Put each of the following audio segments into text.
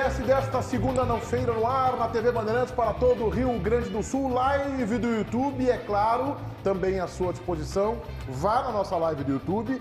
RBS desta segunda-feira no ar, na TV Bandeirantes para todo o Rio Grande do Sul, live do YouTube, é claro, também à sua disposição. Vá na nossa live do YouTube,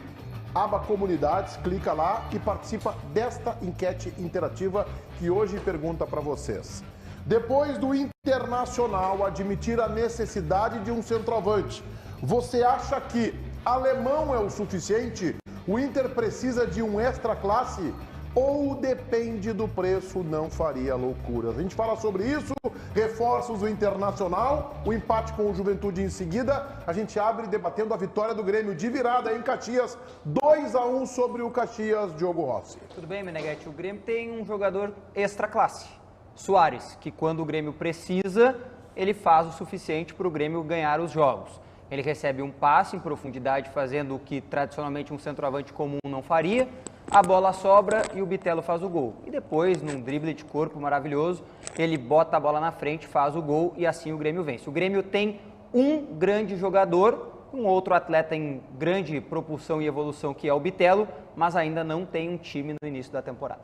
aba Comunidades, clica lá e participa desta enquete interativa que hoje pergunta para vocês. Depois do Internacional admitir a necessidade de um centroavante, você acha que alemão é o suficiente? O Inter precisa de um extra classe? Ou depende do preço, não faria loucuras? A gente fala sobre isso, reforços do Internacional, o empate com o Juventude em seguida. A gente abre debatendo a vitória do Grêmio de virada em Caxias, 2-1 sobre o Caxias, Diogo Rossi. Tudo bem, Meneghetti? O Grêmio tem um jogador extra classe, Soares, que quando o Grêmio precisa, ele faz o suficiente para o Grêmio ganhar os jogos. Ele recebe um passe em profundidade, fazendo o que tradicionalmente um centroavante comum não faria. A bola sobra e o Bitelo faz o gol. E depois, num drible de corpo maravilhoso, ele bota a bola na frente, faz o gol e assim o Grêmio vence. O Grêmio tem um grande jogador, um outro atleta em grande propulsão e evolução, que é o Bitelo, mas ainda não tem um time no início da temporada.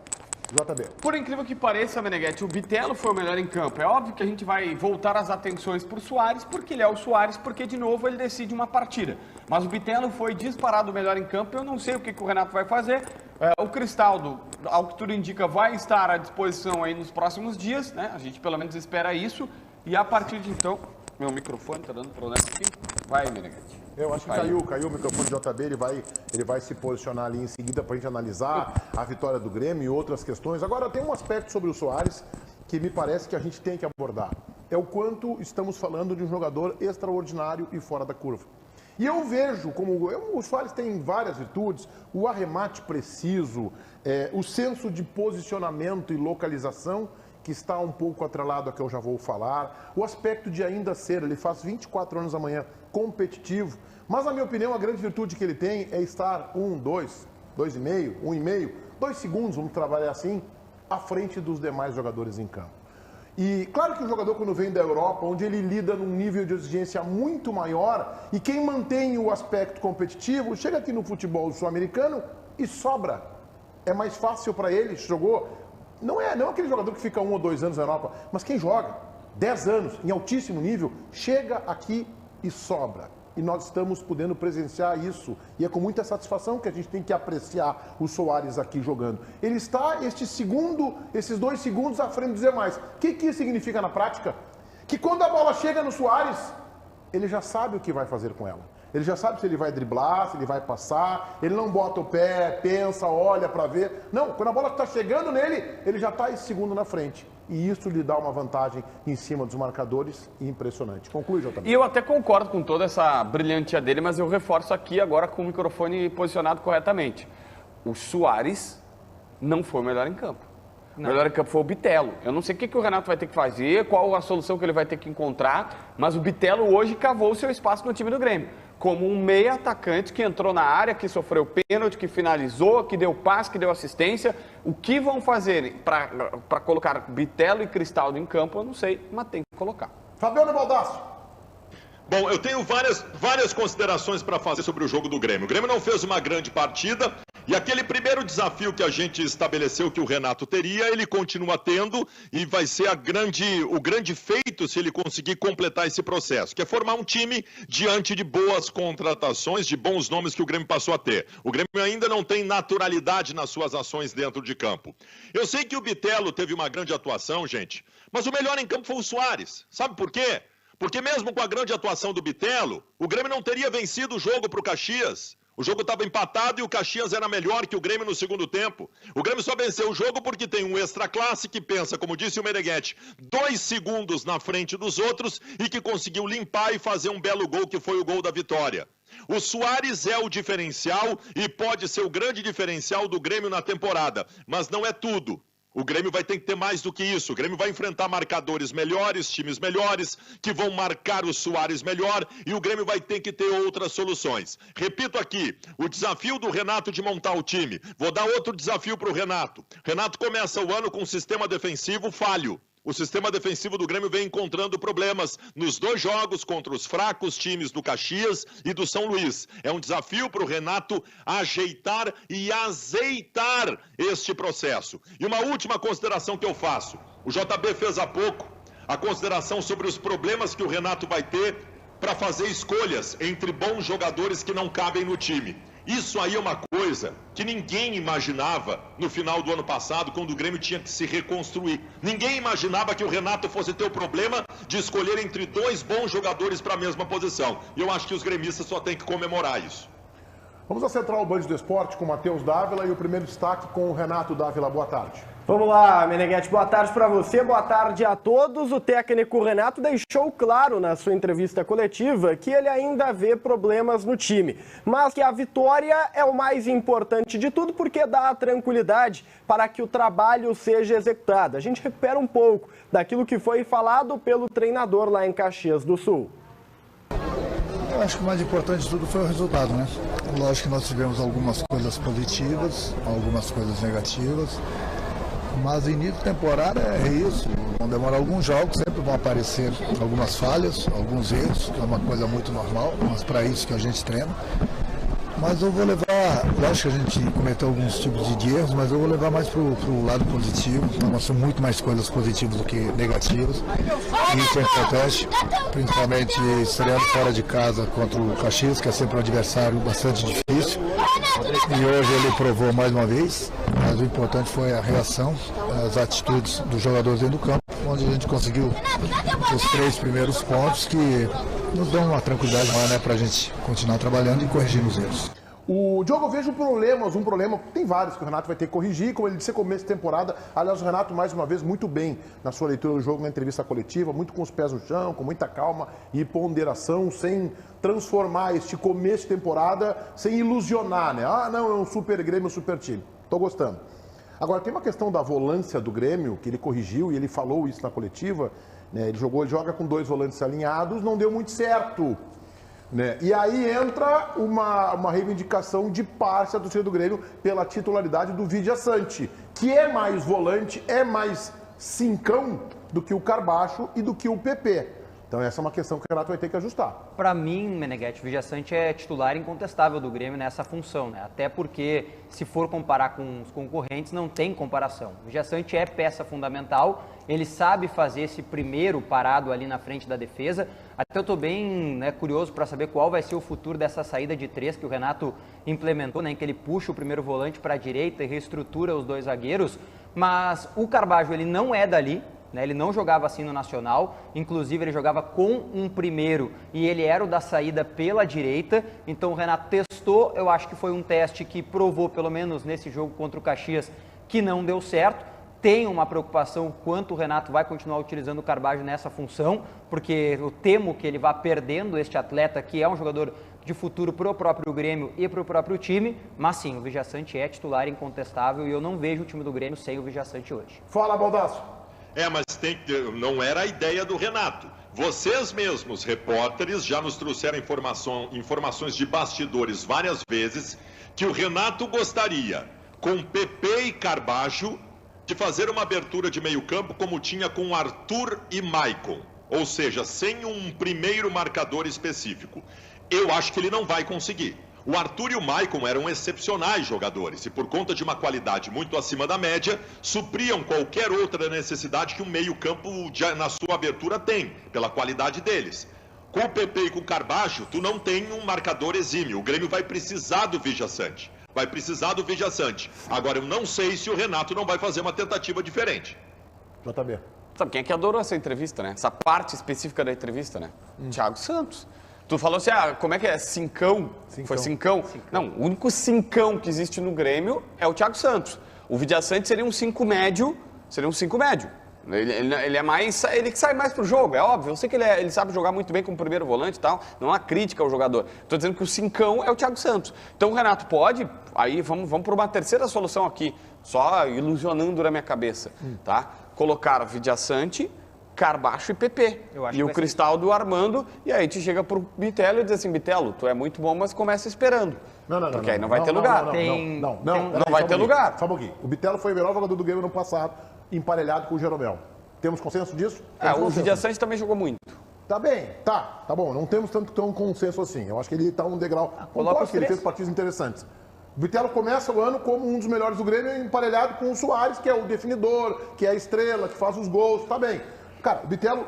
JB. Por incrível que pareça, Meneghetti, o Bitelo foi o melhor em campo. É óbvio que a gente vai voltar as atenções para o Soares, porque ele é o Soares, porque de novo ele decide uma partida. Mas o Bitelo foi disparado o melhor em campo. Eu não sei o que o Renato vai fazer. O Cristaldo, ao que tudo indica, vai estar à disposição aí nos próximos dias, né? A gente pelo menos espera isso. E a partir de então... Meu microfone tá dando problema aqui. Vai, Meneghetti. Eu acho que caiu o microfone do JB, ele vai se posicionar ali em seguida para a gente analisar a vitória do Grêmio e outras questões. Agora, tem um aspecto sobre o Soares que me parece que a gente tem que abordar. É o quanto estamos falando de um jogador extraordinário e fora da curva. E eu vejo como o Soares tem várias virtudes, o arremate preciso, o senso de posicionamento e localização, que está um pouco atrelado a que eu já vou falar, o aspecto de ainda ser, ele faz 24 anos amanhã, competitivo, mas na minha opinião a grande virtude que ele tem é estar 2 segundos, vamos trabalhar assim, à frente dos demais jogadores em campo. E claro que o jogador quando vem da Europa, onde ele lida num nível de exigência muito maior, e quem mantém o aspecto competitivo, chega aqui no futebol sul-americano e sobra. É mais fácil para ele, jogou... Não é aquele jogador que fica 1 ou 2 anos na Europa, mas quem joga 10 anos em altíssimo nível, chega aqui e sobra. E nós estamos podendo presenciar isso. E é com muita satisfação que a gente tem que apreciar o Soares aqui jogando. Ele está esses 2 segundos à frente dos demais. O que isso significa na prática? Que quando a bola chega no Soares, ele já sabe o que vai fazer com ela. Ele já sabe se ele vai driblar, se ele vai passar, ele não bota o pé, pensa, olha para ver. Não, quando a bola está chegando nele, ele já está esse segundo na frente. E isso lhe dá uma vantagem em cima dos marcadores impressionante. Conclui, JB. E eu até concordo com toda essa brilhantia dele, mas eu reforço aqui agora com o microfone posicionado corretamente. O Soares não foi o melhor em campo. O melhor em campo foi o Bitelo. Eu não sei o que o Renato vai ter que fazer, qual a solução que ele vai ter que encontrar, mas o Bitelo hoje cavou o seu espaço no time do Grêmio. Como um meia atacante que entrou na área, que sofreu pênalti, que finalizou, que deu passe, que deu assistência. O que vão fazer para colocar Bitelo e Cristaldo em campo, eu não sei, mas tem que colocar. Fabiano Baldassi. Bom, eu tenho várias considerações para fazer sobre o jogo do Grêmio. O Grêmio não fez uma grande partida e aquele primeiro desafio que a gente estabeleceu que o Renato teria, ele continua tendo e vai ser o grande feito se ele conseguir completar esse processo, que é formar um time diante de boas contratações, de bons nomes que o Grêmio passou a ter. O Grêmio ainda não tem naturalidade nas suas ações dentro de campo. Eu sei que o Bitelo teve uma grande atuação, gente, mas o melhor em campo foi o Soares. Sabe por quê? Porque mesmo com a grande atuação do Bitelo, o Grêmio não teria vencido o jogo para o Caxias. O jogo estava empatado e o Caxias era melhor que o Grêmio no segundo tempo. O Grêmio só venceu o jogo porque tem um extra classe que pensa, como disse o Meneghetti, 2 segundos na frente dos outros e que conseguiu limpar e fazer um belo gol que foi o gol da vitória. O Soares é o diferencial e pode ser o grande diferencial do Grêmio na temporada, mas não é tudo. O Grêmio vai ter que ter mais do que isso. O Grêmio vai enfrentar marcadores melhores, times melhores, que vão marcar o Soares melhor, e o Grêmio vai ter que ter outras soluções. Repito aqui, o desafio do Renato de montar o time. Vou dar outro desafio para o Renato. Renato começa o ano com um sistema defensivo falho. O sistema defensivo do Grêmio vem encontrando problemas nos 2 jogos contra os fracos times do Caxias e do São Luís. É um desafio para o Renato ajeitar e azeitar este processo. E uma última consideração que eu faço. O JB fez há pouco a consideração sobre os problemas que o Renato vai ter para fazer escolhas entre bons jogadores que não cabem no time. Isso aí é uma coisa que ninguém imaginava no final do ano passado, quando o Grêmio tinha que se reconstruir. Ninguém imaginava que o Renato fosse ter o problema de escolher entre 2 bons jogadores para a mesma posição. E eu acho que os gremistas só têm que comemorar isso. Vamos à Central Band do Esporte com o Matheus Dávila e o primeiro destaque com o Renato Dávila. Boa tarde. Vamos lá, Meneghetti, boa tarde para você, boa tarde a todos. O técnico Renato deixou claro na sua entrevista coletiva que ele ainda vê problemas no time, mas que a vitória é o mais importante de tudo porque dá a tranquilidade para que o trabalho seja executado. A gente recupera um pouco daquilo que foi falado pelo treinador lá em Caxias do Sul. Eu acho que o mais importante de tudo foi o resultado, né? Lógico que nós tivemos algumas coisas positivas, algumas coisas negativas. Mas início de temporada é isso, vão demorar alguns jogos, sempre vão aparecer algumas falhas, alguns erros, que é uma coisa muito normal, mas para isso que a gente treina. Mas eu vou levar, lógico que a gente cometeu alguns tipos de erros, mas eu vou levar mais para o lado positivo. Nós temos muito mais coisas positivas do que negativas. E isso é importante, principalmente estreando fora de casa contra o Caxias, que é sempre um adversário bastante difícil. E hoje ele provou mais uma vez, mas o importante foi a reação, as atitudes dos jogadores dentro do campo, onde a gente conseguiu os 3 primeiros pontos que nos dão uma tranquilidade maior, né, para a gente continuar trabalhando e corrigindo os erros. O Diogo, eu vejo um problema, tem vários que o Renato vai ter que corrigir, como ele disse, começo de temporada. Aliás, o Renato, mais uma vez, muito bem na sua leitura do jogo, na entrevista coletiva, muito com os pés no chão, com muita calma e ponderação, sem transformar este começo de temporada, sem ilusionar, né? Ah, não, é um super Grêmio, um super time. Tô gostando. Agora, tem uma questão da volância do Grêmio, que ele corrigiu e ele falou isso na coletiva, né? Ele joga com 2 volantes alinhados, não deu muito certo. Né? E aí entra uma reivindicação de parte da torcida do Grêmio pela titularidade do Vidiaçante, que é mais volante, é mais cincão do que o Carbacho e do que o PP. Então essa é uma questão que o Renato vai ter que ajustar. Para mim, Meneghetti, o Vidiaçante é titular incontestável do Grêmio nessa função, né? Até porque, se for comparar com os concorrentes, não tem comparação. O Vidiaçante é peça fundamental, ele sabe fazer esse primeiro parado ali na frente da defesa. Até eu estou bem curioso para saber qual vai ser o futuro dessa saída de 3 que o Renato implementou, né? Em que ele puxa o primeiro volante para a direita e reestrutura os 2 zagueiros. Mas o Carbajo, ele não é dali. Ele não jogava assim no Nacional, inclusive ele jogava com um primeiro e ele era o da saída pela direita, então o Renato testou, eu acho que foi um teste que provou, pelo menos nesse jogo contra o Caxias, que não deu certo. Tem uma preocupação quanto o Renato vai continuar utilizando o Carbajo nessa função, porque eu temo que ele vá perdendo este atleta, que é um jogador de futuro para o próprio Grêmio e para o próprio time, mas sim, o Vidiaçante é titular incontestável e eu não vejo o time do Grêmio sem o Vidiaçante hoje. Fala, Baldasso. Mas não era a ideia do Renato. Vocês mesmos, repórteres, já nos trouxeram informações de bastidores várias vezes que o Renato gostaria, com PP e Carbajo, de fazer uma abertura de meio campo como tinha com Arthur e Maicon. Ou seja, sem um primeiro marcador específico. Eu acho que ele não vai conseguir. O Arthur e o Maicon eram excepcionais jogadores e, por conta de uma qualidade muito acima da média, supriam qualquer outra necessidade que o meio-campo na sua abertura tem, pela qualidade deles. Com o PP e com o Carbacho, tu não tem um marcador exímio. O Grêmio vai precisar do Vidiaçante. Agora, eu não sei se o Renato não vai fazer uma tentativa diferente. JB. Sabe quem é que adorou essa entrevista, né? Essa parte específica da entrevista, né? Thiago Santos. Tu falou assim, como é que é? Cincão? Foi cincão? Não, o único cincão que existe no Grêmio é o Thiago Santos. O Vidiaçante seria um 5 médio, Ele é mais, ele que sai mais pro jogo, é óbvio. Eu sei que ele sabe jogar muito bem como primeiro volante e tal, não há crítica ao jogador. Estou dizendo que o cincão é o Thiago Santos. Então o Renato pode, aí vamos para uma terceira solução aqui, só ilusionando na minha cabeça, tá? Colocar Vidiaçante, Carbacho e PP. E o Cristaldo do Armando, e aí te chega pro Bitelo e diz assim, Bitelo, tu é muito bom, mas começa esperando. Porque aí não vai ter lugar. Não vai ter lugar. Só um pouquinho. O Bitelo foi o melhor jogador do Grêmio no passado, emparelhado com o Jeromel. Temos consenso disso? O Vidia Sante também jogou muito. Tá bem, tá bom. Não temos tanto tão consenso assim. Eu acho que ele está um degrau. Coloca os que ele três. fez partidas interessantes. O Bitelo começa o ano como um dos melhores do Grêmio, emparelhado com o Soares, que é o definidor, que é a estrela, que faz os gols. Tá bem. Cara, o Bitelo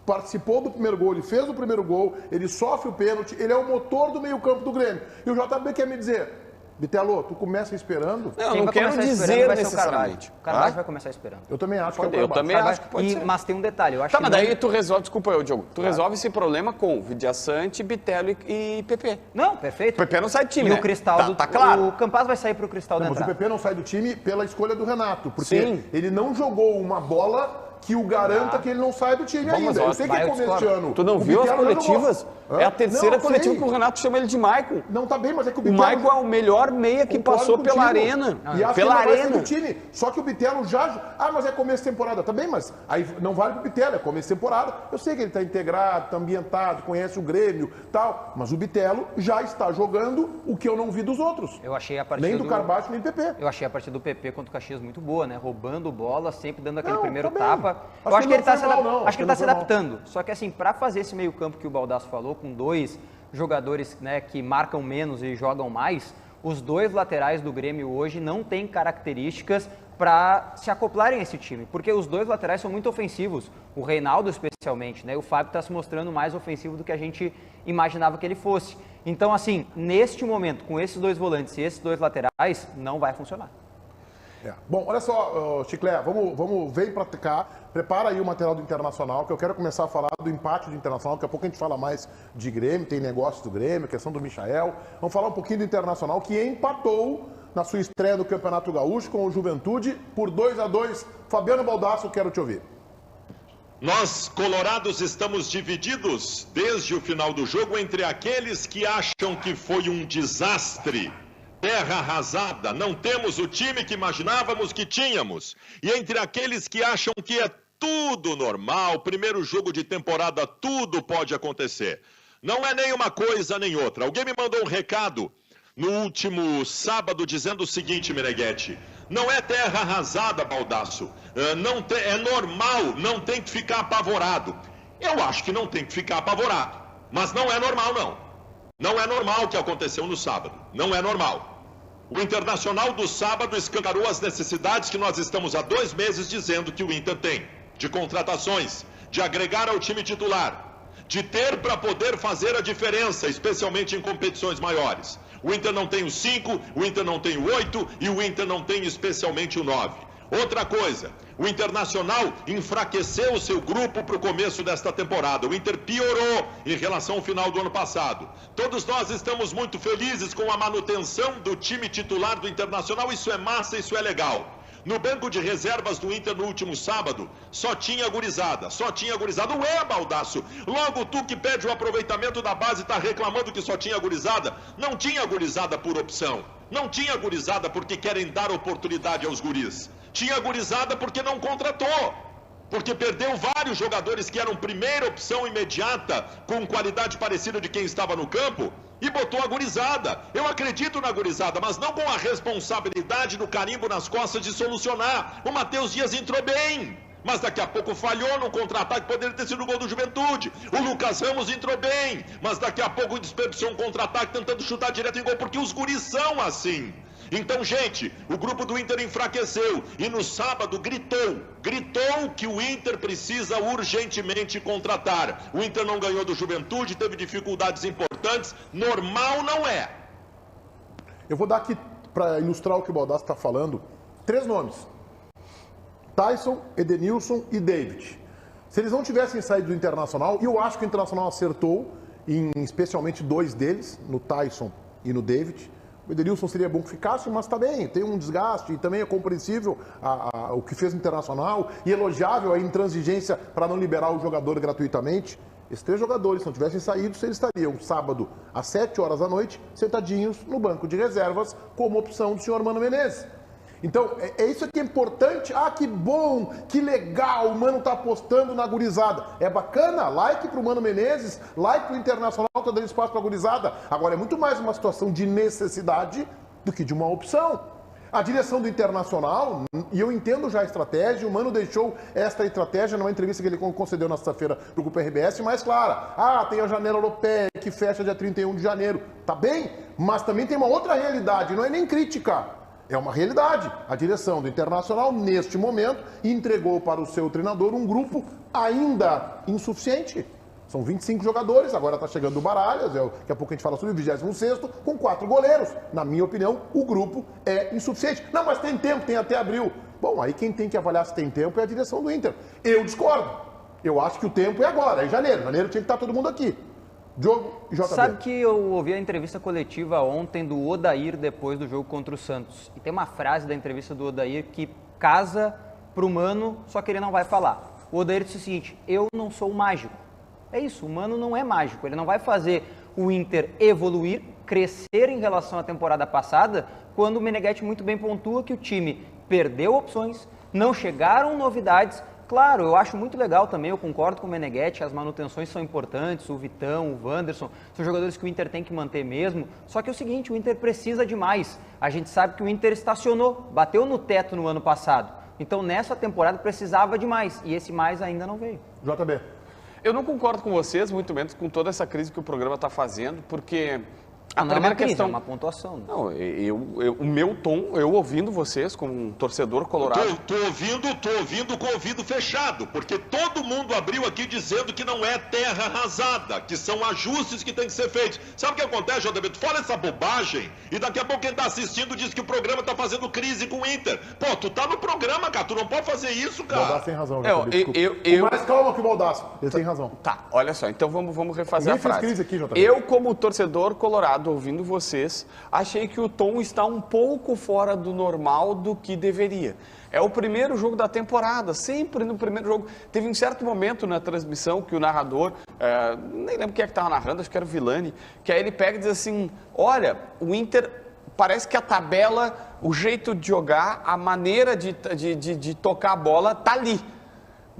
participou do primeiro gol, ele fez o primeiro gol, ele sofre o pênalti, ele é o motor do meio-campo do Grêmio. E o JB quer me dizer, Bitelo, tu começa esperando? Não, Quem não vai quero começar dizer esperando vai ser necessariamente. O Carvalho vai começar esperando. Eu também acho Pode, que é o eu Carvalho. também acho que pode ser. Mas tem um detalhe, eu acho Tá, que mas não- daí tu resolve, desculpa eu, Diogo, tu resolve esse problema com Vidia Sante, Bitelo e PP. Não, perfeito. O PP não sai do time, E né? o Cristal Tá claro. O Campaz vai sair pro Cristal da Mas o entrada. PP não sai do time pela escolha do Renato, porque Sim. ele não jogou uma bola que o garanta que ele não sai do time Vamos, ainda. Eu ó, sei que vai, é eu começo de discordo. ano. Tu não O viu as Bitelo já coletivas? jogou. É a Hã? terceira Não, coletiva sei. que o Renato chama ele de Maicon. Não, tá bem, mas é que o O Bitelo... Maicon é o melhor meia que Concordo passou pela contigo. arena. E acho que Pela ele não vai sair arena. do time. Só que o Bitelo já... Ah, mas é começo de temporada. Tá bem, mas aí não vale pro Bitelo, é começo de temporada. Eu sei que ele tá integrado, tá ambientado, conhece o Grêmio e tal. Mas o Bitelo já está jogando o que eu não vi dos outros. Eu achei a partida Nem do Carbacho, nem do PP. Eu achei a partida do PP contra o Caxias muito boa, né? Roubando bola, sempre dando aquele Não, primeiro tá bem. tapa. Acho Eu acho que que ele não tá foi se mal, adaptando. não. Acho que ele Não tá se foi mal. adaptando. Só que assim, pra fazer esse meio-campo que o Baldasso falou, com dois jogadores, né, que marcam menos e jogam mais, os dois laterais do Grêmio hoje não têm características para se acoplarem a esse time, porque os dois laterais são muito ofensivos, o Reinaldo especialmente, né? O Fábio está se mostrando mais ofensivo do que a gente imaginava que ele fosse. Então, assim, neste momento, com esses dois volantes e esses dois laterais, não vai funcionar. É. Bom, olha só, Chiclé, vem pra cá, prepara aí o material do Internacional, que eu quero começar a falar do empate do Internacional, daqui a pouco a gente fala mais de Grêmio, tem negócio do Grêmio, a questão do Michael, vamos falar um pouquinho do Internacional, que empatou na sua estreia no Campeonato Gaúcho com o Juventude por 2-2. Fabiano Baldasso, quero te ouvir. Nós, colorados, estamos divididos desde o final do jogo entre aqueles que acham que foi um desastre, terra arrasada, não temos o time que imaginávamos que tínhamos, e entre aqueles que acham que é tudo normal, primeiro jogo de temporada, tudo pode acontecer. Não é nem uma coisa nem outra. Alguém me mandou um recado no último sábado dizendo o seguinte, Meneghetti: não é terra arrasada, Baldasso, é normal, não tem que ficar apavorado. Eu acho que não tem que ficar apavorado, mas não é normal não. Não é normal o que aconteceu no sábado, não é normal. O Internacional do sábado escancarou as necessidades que nós estamos há 2 meses dizendo que o Inter tem, de contratações, de agregar ao time titular, de ter para poder fazer a diferença, especialmente em competições maiores. O Inter não tem o 5, o Inter não tem o 8 e o Inter não tem especialmente o 9. Outra coisa, o Internacional enfraqueceu o seu grupo para o começo desta temporada. O Inter piorou em relação ao final do ano passado. Todos nós estamos muito felizes com a manutenção do time titular do Internacional. Isso é massa, isso é legal. No banco de reservas do Inter no último sábado, só tinha gurizada, Ué, Baldasso, logo tu que pede o aproveitamento da base está reclamando que só tinha gurizada? Não tinha gurizada por opção, não tinha gurizada porque querem dar oportunidade aos guris. Tinha gurizada porque não contratou, porque perdeu vários jogadores que eram primeira opção imediata, com qualidade parecida de quem estava no campo, e botou a gurizada. Eu acredito na gurizada, mas não com a responsabilidade do carimbo nas costas de solucionar. O Matheus Dias entrou bem, mas daqui a pouco falhou no contra-ataque, poderia ter sido o gol do Juventude. O Lucas Ramos entrou bem, mas daqui a pouco desperdiçou um contra-ataque tentando chutar direto em gol, porque os guris são assim. Então, gente, o grupo do Inter enfraqueceu e no sábado gritou que o Inter precisa urgentemente contratar. O Inter não ganhou do Juventude, teve dificuldades importantes, normal não é. Eu vou dar aqui, para ilustrar o que o Baldasso está falando, 3 nomes. Tyson, Edenilson e David. Se eles não tivessem saído do Internacional, e eu acho que o Internacional acertou, em especialmente 2 deles, no Tyson e no David. O Edenilson seria bom que ficasse, mas está bem, tem um desgaste e também é compreensível o que fez no Internacional e elogiável a intransigência para não liberar o jogador gratuitamente. Esses 3 jogadores, se não tivessem saído, eles estariam sábado às 7 horas da noite, sentadinhos no banco de reservas, como opção do senhor Mano Menezes. Então, é isso que é importante. Ah, que bom, que legal, o Mano tá apostando na gurizada. É bacana, like pro Mano Menezes, like pro Internacional, tá dando espaço pra gurizada. Agora, é muito mais uma situação de necessidade do que de uma opção. A direção do Internacional, e eu entendo já a estratégia, o Mano deixou esta estratégia numa entrevista que ele concedeu na sexta-feira para o Grupo RBS mais clara. Tem a janela europeia que fecha dia 31 de janeiro. Tá bem, mas também tem uma outra realidade, não é nem crítica. É uma realidade. A direção do Internacional, neste momento, entregou para o seu treinador um grupo ainda insuficiente. São 25 jogadores, agora está chegando o Baralhas, daqui a pouco a gente fala sobre o 26º, com 4 goleiros. Na minha opinião, o grupo é insuficiente. Não, mas tem tempo, tem até abril. Bom, aí quem tem que avaliar se tem tempo é a direção do Inter. Eu discordo. Eu acho que o tempo é agora, é em janeiro. Janeiro tinha que estar todo mundo aqui. Diogo e JB. Sabe que eu ouvi a entrevista coletiva ontem do Odair depois do jogo contra o Santos. E tem uma frase da entrevista do Odair que casa pro Mano, só que ele não vai falar. O Odair disse o seguinte: eu não sou mágico. É isso, o Mano não é mágico, ele não vai fazer o Inter evoluir, crescer em relação à temporada passada, quando o Meneghetti muito bem pontua que o time perdeu opções, não chegaram novidades. Claro, eu acho muito legal também, eu concordo com o Meneghetti, as manutenções são importantes, o Vitão, o Wanderson, são jogadores que o Inter tem que manter mesmo, só que é o seguinte, o Inter precisa de mais. A gente sabe que o Inter estacionou, bateu no teto no ano passado, então nessa temporada precisava de mais, e esse mais ainda não veio. JB. Eu não concordo com vocês, muito menos com toda essa crise que o programa está fazendo, porque a não primeira é uma crise, questão... é uma pontuação. Né? Não, o meu tom, eu ouvindo vocês como um torcedor colorado... Tô ouvindo com o ouvido fechado, porque todo mundo abriu aqui dizendo que não é terra arrasada, que são ajustes que tem que ser feitos. Sabe o que acontece, JB? Tu fala essa bobagem e daqui a pouco quem tá assistindo diz que o programa tá fazendo crise com o Inter. Pô, tu tá no programa, cara, tu não pode fazer isso, cara. Baldasso tem razão, JB, Mas calma que o Baldasso, ele tem razão. Tá, olha só, então vamos refazer a frase. Crise aqui, JB. Eu, como torcedor colorado, ouvindo vocês, achei que o tom está um pouco fora do normal do que deveria. É o primeiro jogo da temporada, sempre no primeiro jogo. Teve um certo momento na transmissão que o narrador, nem lembro quem é que estava narrando, acho que era o Villani, que aí ele pega e diz assim, olha, o Inter, parece que a tabela, o jeito de jogar, a maneira de tocar a bola tá ali.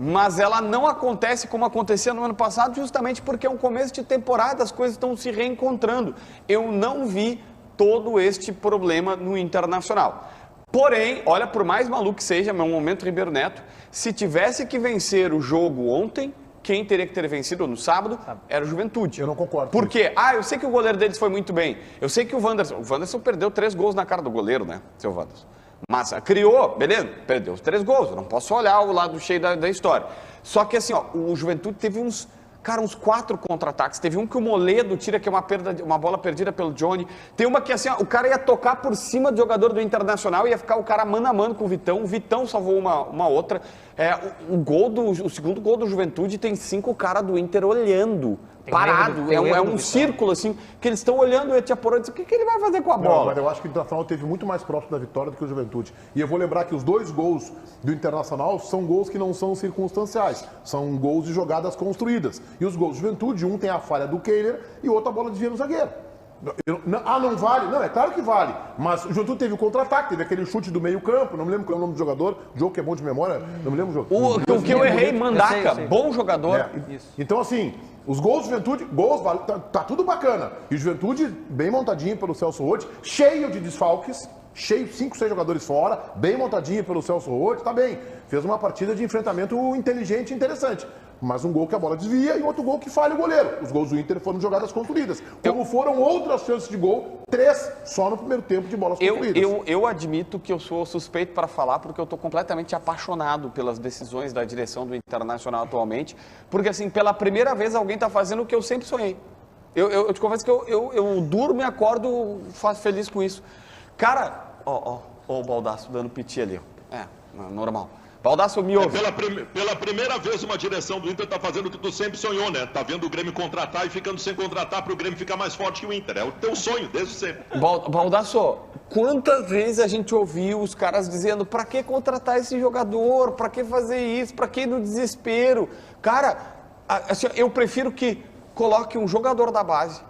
Mas ela não acontece como acontecia no ano passado, justamente porque é um começo de temporada, as coisas estão se reencontrando. Eu não vi todo este problema no Internacional. Porém, olha, por mais maluco que seja, meu momento Ribeiro Neto, se tivesse que vencer o jogo ontem, quem teria que ter vencido no sábado era o Juventude. Eu não concordo. Por quê? Eu sei que o goleiro deles foi muito bem. Eu sei que o Wanderson perdeu 3 gols na cara do goleiro, né, seu Wanderson? Mas criou, beleza, perdeu os 3 gols, eu não posso olhar o lado cheio da história. Só que assim, ó, o Juventude teve uns 4 contra-ataques. Teve um que o Moledo tira, que é uma bola perdida pelo Johnny. Tem uma que assim, ó, o cara ia tocar por cima do jogador do Internacional e ia ficar o cara mano a mano com o Vitão. O Vitão salvou uma outra. O segundo gol do Juventude tem 5 caras do Inter olhando. Parado, é um círculo assim, que eles estão olhando o Etiaporã e dizem, o que ele vai fazer com a bola? Não, mas eu acho que o Internacional teve muito mais próximo da vitória do que o Juventude. E eu vou lembrar que os 2 gols do Internacional são gols que não são circunstanciais, são gols de jogadas construídas. E os gols do Juventude, um tem a falha do Kehler e o outro a bola desvia no zagueiro. Não vale? Não, é claro que vale. Mas o Juventude teve o contra-ataque, teve aquele chute do meio campo, não me lembro qual é o nome do jogador, o jogo que é bom de memória, não me lembro o jogo. O que eu errei, Mandaca, bom jogador. Então assim, os gols do Juventude, tá tudo bacana. E o Juventude, bem montadinho pelo Celso Roth, cheio de desfalques, 5, 6 jogadores fora, bem montadinho pelo Celso Roth, tá bem. Fez uma partida de enfrentamento inteligente e interessante. Mas um gol que a bola desvia e outro gol que falha o goleiro. Os gols do Inter foram jogadas construídas. Como foram outras chances de gol, 3 só no primeiro tempo de bolas construídas. Eu admito que eu sou suspeito para falar porque eu estou completamente apaixonado pelas decisões da direção do Internacional atualmente. Porque assim, pela primeira vez alguém está fazendo o que eu sempre sonhei. Eu te confesso que eu durmo e acordo feliz com isso. Cara, o Baldasso dando piti ali. Normal. Baldasso me ouve. Pela primeira vez uma direção do Inter está fazendo o que tu sempre sonhou, né? Tá vendo o Grêmio contratar e ficando sem contratar para o Grêmio ficar mais forte que o Inter. É o teu sonho, desde sempre. Baldasso, quantas vezes a gente ouviu os caras dizendo pra que contratar esse jogador? Pra que fazer isso? Pra que ir no desespero? Cara, assim, eu prefiro que coloque um jogador da base,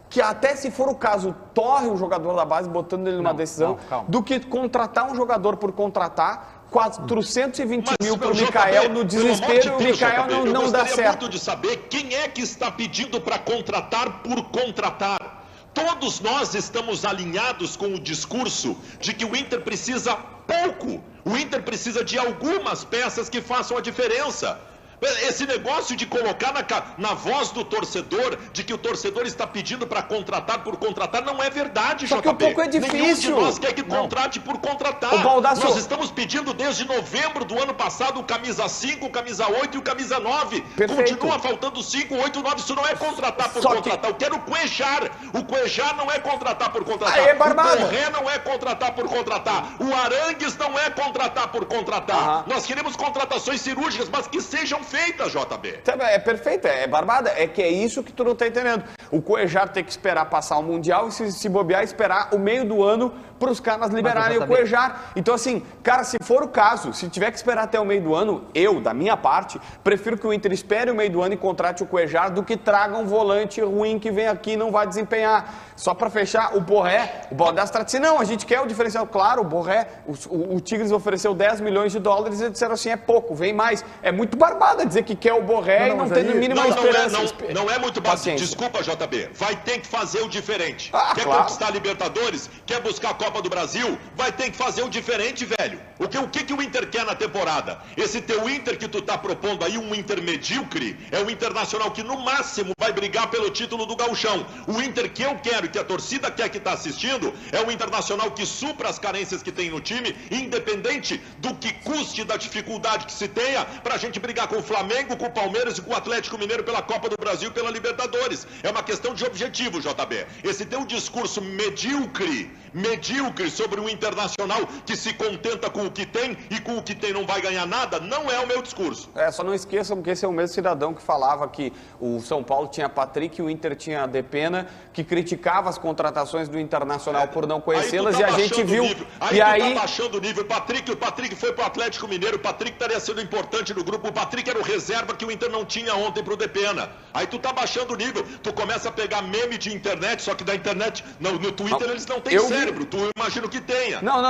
que até se for o caso, torre o jogador da base botando ele numa decisão, do que contratar um jogador por contratar, 420 mil para o Mikael no desespero, e o Mikael não dá certo. Eu gostaria muito de saber quem é que está pedindo para contratar por contratar. Todos nós estamos alinhados com o discurso de que o Inter precisa pouco. O Inter precisa de algumas peças que façam a diferença. Esse negócio de colocar na voz do torcedor, de que o torcedor está pedindo para contratar por contratar, não é verdade, Só que um pouco é difícil. Nenhum de nós quer que contrate por contratar. Nós estamos pedindo desde novembro do ano passado o camisa 5, o camisa 8 e o camisa 9. Perfeito. Continua faltando 5, 8, 9. Isso não é contratar por contratar. Eu quero o Cuejar. O Cuejar não é contratar por contratar. Aí é barbada. O Borré não é contratar por contratar. O Arangues não é contratar por contratar. Nós queremos contratações cirúrgicas, mas que sejam feitas, JB. É perfeito, é barbada. É que é isso que tu não tá entendendo. O Cuejar tem que esperar passar o Mundial e se bobear, esperar o meio do ano para os caras liberarem o Cuejar. Então, assim, cara, se for o caso, se tiver que esperar até o meio do ano, eu, da minha parte, prefiro que o Inter espere o meio do ano e contrate o Cuejar do que traga um volante ruim que vem aqui e não vai desempenhar. Só para fechar, o Borré, o Baldassi disse, não, a gente quer o diferencial. Claro, o Borré, o Tigres ofereceu 10 milhões de dólares e disseram assim, é pouco, vem mais. É muito barbada dizer que quer o Borré e não tem no mínimo esperança. Não é muito barbada. Desculpa, JB. Vai ter que fazer o diferente. Quer conquistar a Libertadores? Quer buscar a Copa do Brasil? Vai ter que fazer o diferente, velho. O que o Inter quer na temporada? Esse teu Inter que tu tá propondo aí, um Inter medíocre, é o Internacional que no máximo vai brigar pelo título do Gauchão. O Inter que eu quero e que a torcida quer que tá assistindo é o Internacional que supra as carências que tem no time, independente do que custe, da dificuldade que se tenha, pra gente brigar com o Flamengo, com o Palmeiras e com o Atlético Mineiro pela Copa do Brasil e pela Libertadores. É uma questão de objetivo, JB. Esse teu discurso medíocre sobre um Internacional que se contenta com o que tem e com o que tem não vai ganhar nada, não é o meu discurso. Só não esqueçam que esse é o mesmo cidadão que falava que o São Paulo tinha Patrick e o Inter tinha Depena, que criticava as contratações do Internacional por não conhecê-las, e a gente viu... Aí tu tá baixando o nível. O Patrick foi pro Atlético Mineiro, o Patrick estaria sendo importante no grupo, o Patrick era o reserva que o Inter não tinha ontem pro Depena. Aí tu tá baixando o nível, tu começa a pegar meme de internet, só que da internet, no Twitter eles não têm cérebro, tu imagino que tenha. Não.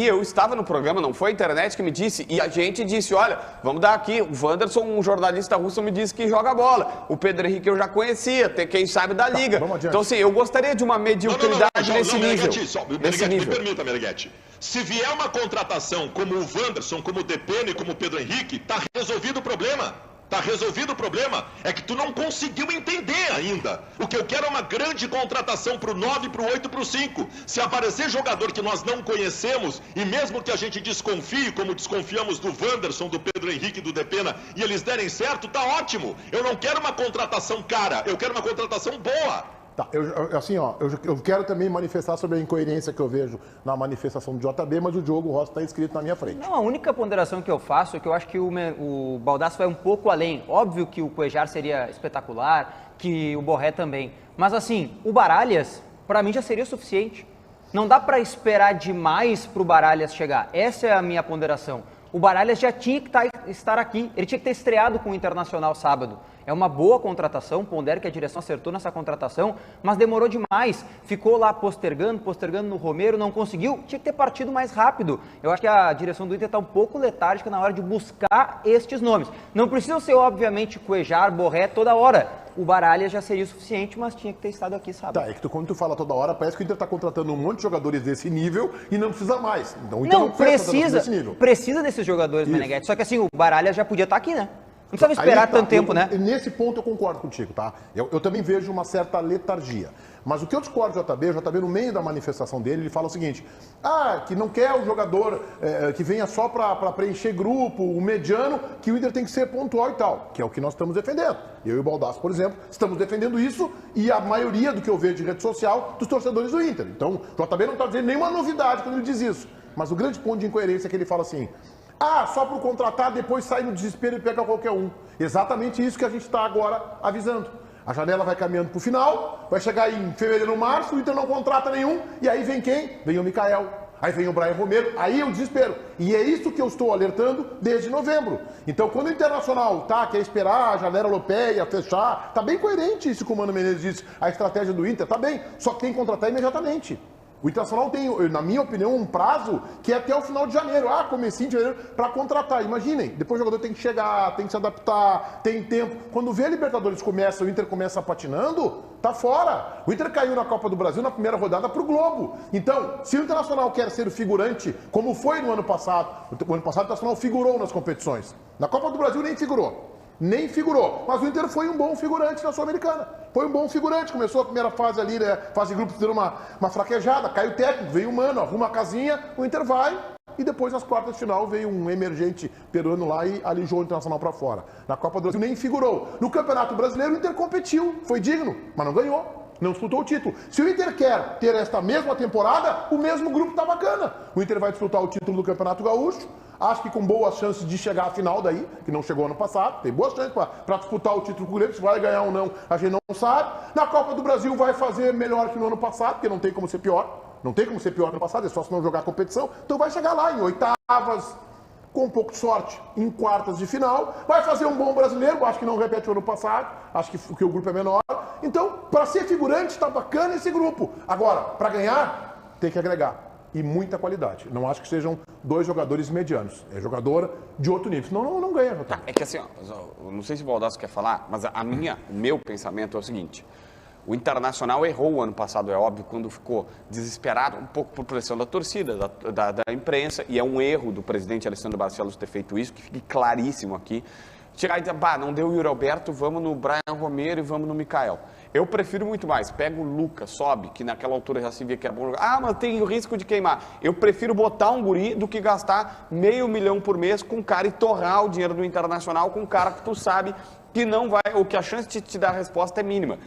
Eu estava no programa, não foi a internet que me disse, e a gente disse, olha, vamos dar aqui, o Wanderson, um jornalista russo, me disse que joga bola. O Pedro Henrique eu já conhecia, até quem sabe da Liga. Então, assim, eu gostaria de uma mediocridade nesse nível. Me permita, Meneghetti. Se vier uma contratação como o Wanderson, como o Depena e como o Pedro Henrique, tá resolvido o problema. Tá resolvido o problema. É que tu não conseguiu entender ainda. O que eu quero é uma grande contratação pro 9, pro 8, pro 5. Se aparecer jogador que nós não conhecemos, e mesmo que a gente desconfie, como desconfiamos do Wanderson, do Pedro Henrique e do Depena, e eles derem certo, tá ótimo. Eu não quero uma contratação cara, eu quero uma contratação boa. Tá, eu quero também manifestar sobre a incoerência que eu vejo na manifestação do JB, mas o Diogo Rossi está inscrito na minha frente. Não, a única ponderação que eu faço é que eu acho que o Baldassi vai um pouco além. Óbvio que o Cuejar seria espetacular, que o Borré também. Mas assim, o Baralhas, para mim, já seria suficiente. Não dá para esperar demais para o Baralhas chegar. Essa é a minha ponderação. O Baralhas já tinha que estar aqui. Ele tinha que ter estreado com o Internacional sábado. É uma boa contratação, pondero que a direção acertou nessa contratação, mas demorou demais. Ficou lá postergando no Romero, não conseguiu. Tinha que ter partido mais rápido. Eu acho que a direção do Inter está um pouco letárgica na hora de buscar estes nomes. Não precisam ser, obviamente, Cuejar, Borré toda hora. O Baralhas já seria o suficiente, mas tinha que ter estado aqui sábado. Tá, é que quando tu fala toda hora, parece que o Inter está contratando um monte de jogadores desse nível e não precisa mais. Então o Inter não precisa desse nível. Precisa desses jogadores, Meneghetti. Só que assim, o Baralhas já podia estar aqui, né? Não precisava esperar tanto tempo, né? Nesse ponto eu concordo contigo, tá? Eu também vejo uma certa letargia. Mas o que eu discordo do JB no meio da manifestação dele, ele fala o seguinte, que não quer o jogador que venha só para preencher grupo, o mediano, que o Inter tem que ser pontual e tal, que é o que nós estamos defendendo. Eu e o Baldassi, por exemplo, estamos defendendo isso e a maioria do que eu vejo de rede social dos torcedores do Inter. Então, o JB não está dizendo nenhuma novidade quando ele diz isso. Mas o grande ponto de incoerência é que ele fala assim, só para contratar, depois sai no desespero e pega qualquer um. Exatamente isso que a gente está agora avisando. A janela vai caminhando para o final, vai chegar em fevereiro ou março, o Inter não contrata nenhum, e aí vem quem? Vem o Mikael, aí vem o Brian Romero, aí é o desespero. E é isso que eu estou alertando desde novembro. Então, quando o Internacional quer esperar a janela europeia fechar, tá bem coerente isso que o Mano Menezes disse, a estratégia do Inter, tá bem, só que tem que contratar imediatamente. O Internacional tem, na minha opinião, um prazo que é até o final de janeiro. Comecinho de janeiro, para contratar. Imaginem, depois o jogador tem que chegar, tem que se adaptar, tem tempo. Quando vê a Libertadores começa, o Inter começa patinando, tá fora. O Inter caiu na Copa do Brasil na primeira rodada pro Globo. Então, se o Internacional quer ser figurante, como foi no ano passado, o ano passado o Internacional figurou nas competições. Na Copa do Brasil nem figurou. Nem figurou. Mas o Inter foi um bom figurante na Sul-Americana. Foi um bom figurante. Começou a primeira fase ali, né? Fase de grupos, deu uma fraquejada. Caiu o técnico, veio o Mano, arruma a casinha, o Inter vai. E depois, nas quartas de final, veio um emergente peruano lá e alijou o Internacional para fora. Na Copa do Brasil nem figurou. No Campeonato Brasileiro, o Inter competiu. Foi digno, mas não ganhou. Não disputou o título. Se o Inter quer ter esta mesma temporada, o mesmo grupo tá bacana. O Inter vai disputar o título do Campeonato Gaúcho. Acho que com boas chances de chegar à final daí, que não chegou ano passado. Tem boas chances para disputar o título com o Grêmio. Se vai ganhar ou não, a gente não sabe. Na Copa do Brasil vai fazer melhor que no ano passado, porque não tem como ser pior. Não tem como ser pior no ano passado, é só se não jogar a competição. Então vai chegar lá em oitavas, com um pouco de sorte, em quartas de final. Vai fazer um bom brasileiro, acho que não repete o ano passado. Acho que o grupo é menor. Então, para ser figurante, está bacana esse grupo. Agora, para ganhar, tem que agregar. E muita qualidade. Não acho que sejam dois jogadores medianos. É jogador de outro nível. Senão não ganha. Tá, é que assim, ó, não sei se o Baldasso quer falar, mas o meu pensamento é o seguinte. O Internacional errou o ano passado, é óbvio, quando ficou desesperado, um pouco por pressão da torcida, da imprensa, e é um erro do presidente Alessandro Barcelos ter feito isso, que fique claríssimo aqui. Chegar e dizer, não deu o Yuri Alberto, vamos no Brian Romero e vamos no Mikael. Eu prefiro muito mais, pega o Lucas, sobe, que naquela altura já se via que é bom jogar. Mas tem o risco de queimar. Eu prefiro botar um guri do que gastar $500 mil por mês com um cara e torrar o dinheiro do Internacional com um cara que tu sabe que não vai, ou que a chance de te dar a resposta é mínima.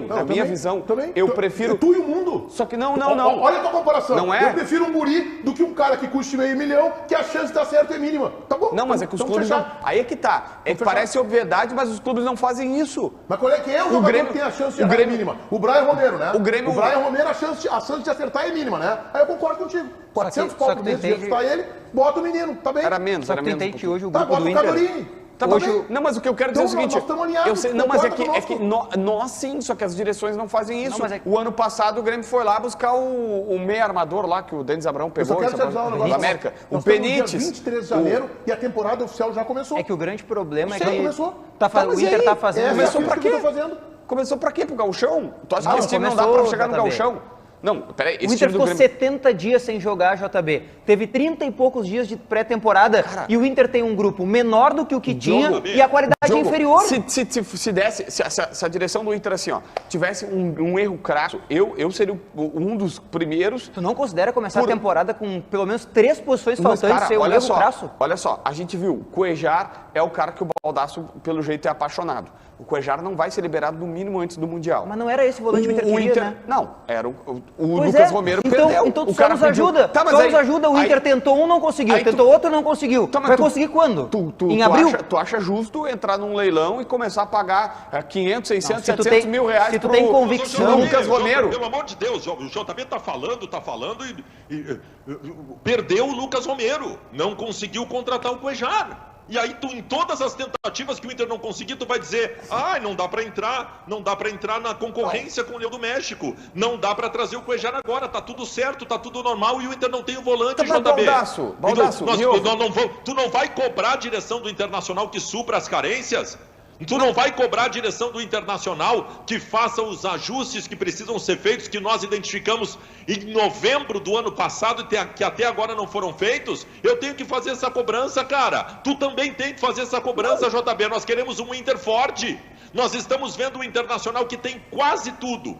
Na minha visão, eu prefiro... Tu e o mundo. Só que não. Olha a tua comparação. Não é? Eu prefiro um guri do que um cara que custe $500 mil, que a chance de dar certo é mínima. Tá bom? Não, mas é que os clubes não... Aí é que tá. É que parece obviedade, mas os clubes não fazem isso. Mas qual é que é o jogador que tem a chance de dar mínima? O Brian Romero, né? O Brian Romero, a chance de acertar é mínima, né? Aí eu concordo contigo. 400 pau por mês de acertar ele, bota o menino, tá bem? Era menos. Tentei que hoje o grupo do Inter... Bota o Cadorini. Hoje, não, mas o que eu quero dizer é o seguinte, eu sei, não, mas é que nós sim, só que as direções não fazem isso. O ano passado o Grêmio foi lá buscar o meio armador lá, que o Denis Abrão pegou, da América, o Benítez. Dia 23 de janeiro e a temporada oficial já começou. É que o grande problema é que o Inter tá fazendo... Começou pra quê? Começou pra quê? Pro gauchão? Tu acha que esse time não dá pra chegar no gauchão? Não, peraí, o Inter ficou 70 dias sem jogar, JB. Teve 30 e poucos dias de pré-temporada e o Inter tem um grupo menor do que o que tinha e a qualidade inferior. Se desse, se a direção do Inter, assim, ó, tivesse um erro crasso, eu seria um dos primeiros... Tu não considera começar a temporada com pelo menos 3 posições faltantes ser um erro crasso? Olha só, a gente viu, o Cuejar é o cara que o Baldasso, pelo jeito, é apaixonado. O Cuejar não vai ser liberado no mínimo antes do Mundial. Mas não era esse volante que o Inter queria, né? Não, era o Lucas Romero perdeu. Então tu só nos ajuda. Nos ajuda. O Inter tentou um, não conseguiu. Tentou outro, não conseguiu. Vai conseguir quando? Em abril? Tu acha justo entrar num leilão e começar a pagar 500, 600, 700 mil reais se tu tem convicção. Lucas Romero. Pelo amor de Deus, o JB tá falando e perdeu o Lucas Romero. Não conseguiu contratar o Cuejar. E aí tu, em todas as tentativas que o Inter não conseguiu, tu vai dizer, não dá pra entrar na concorrência com o Leão do México, não dá pra trazer o Cuejar agora, tá tudo certo, tá tudo normal e o Inter não tem o volante, JB. Baldasso, tu não vai cobrar a direção do Internacional que supra as carências? Tu não vai cobrar a direção do Internacional que faça os ajustes que precisam ser feitos, que nós identificamos em novembro do ano passado e que até agora não foram feitos? Eu tenho que fazer essa cobrança, cara. Tu também tem que fazer essa cobrança, JB. Nós queremos um Inter forte. Nós estamos vendo um Internacional que tem quase tudo,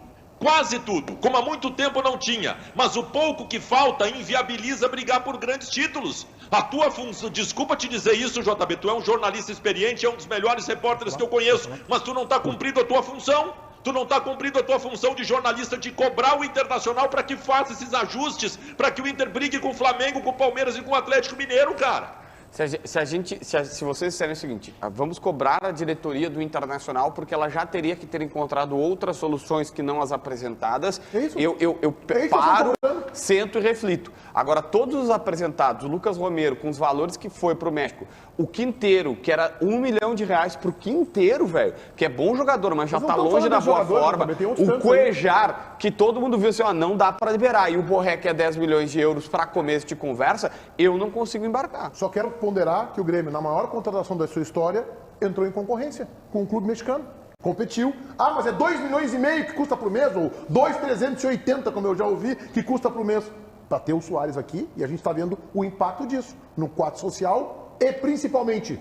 como há muito tempo não tinha, mas o pouco que falta inviabiliza brigar por grandes títulos. A tua função, desculpa te dizer isso, JB, tu é um jornalista experiente, é um dos melhores repórteres que eu conheço, mas tu não está cumprindo a tua função. Tu não está cumprindo a tua função de jornalista de cobrar o Internacional para que faça esses ajustes, para que o Inter brigue com o Flamengo, com o Palmeiras e com o Atlético Mineiro, cara. Se vocês disserem o seguinte, vamos cobrar a diretoria do Internacional porque ela já teria que ter encontrado outras soluções que não as apresentadas, eu paro, sento e reflito. Agora, todos os apresentados, o Lucas Romero, com os valores que foi para o México, o Quinteiro, que era R$1 milhão para o Quinteiro, velho, que é bom jogador, mas já está longe da boa forma. O Cuejar, que todo mundo viu assim, ó, não dá para liberar. E o Borré, que é 10 milhões de euros para começo de conversa, eu não consigo embarcar. Só quero ponderar que o Grêmio, na maior contratação da sua história, entrou em concorrência com um clube mexicano. Competiu. Ah, mas é 2,5 milhões que custa por mês, ou 2,380, como eu já ouvi, que custa por mês. Para ter o Soares aqui, e a gente está vendo o impacto disso no quadro social e principalmente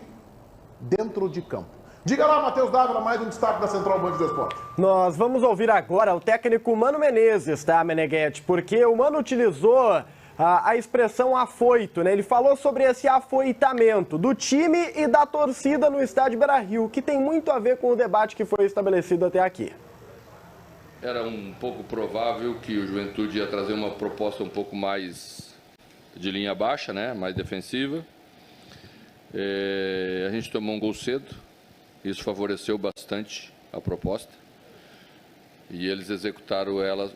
dentro de campo. Diga lá, Matheus Dávila, mais um destaque da Central Band do Esporte. Nós vamos ouvir agora o técnico Mano Menezes, tá, Meneghetti? Porque o Mano utilizou a expressão afoito, né? Ele falou sobre esse afoitamento do time e da torcida no estádio Beira-Rio, que tem muito a ver com o debate que foi estabelecido até aqui. Era um pouco provável que o Juventude ia trazer uma proposta um pouco mais de linha baixa, né? Mais defensiva. A gente tomou um gol cedo, isso favoreceu bastante a proposta. E eles executaram ela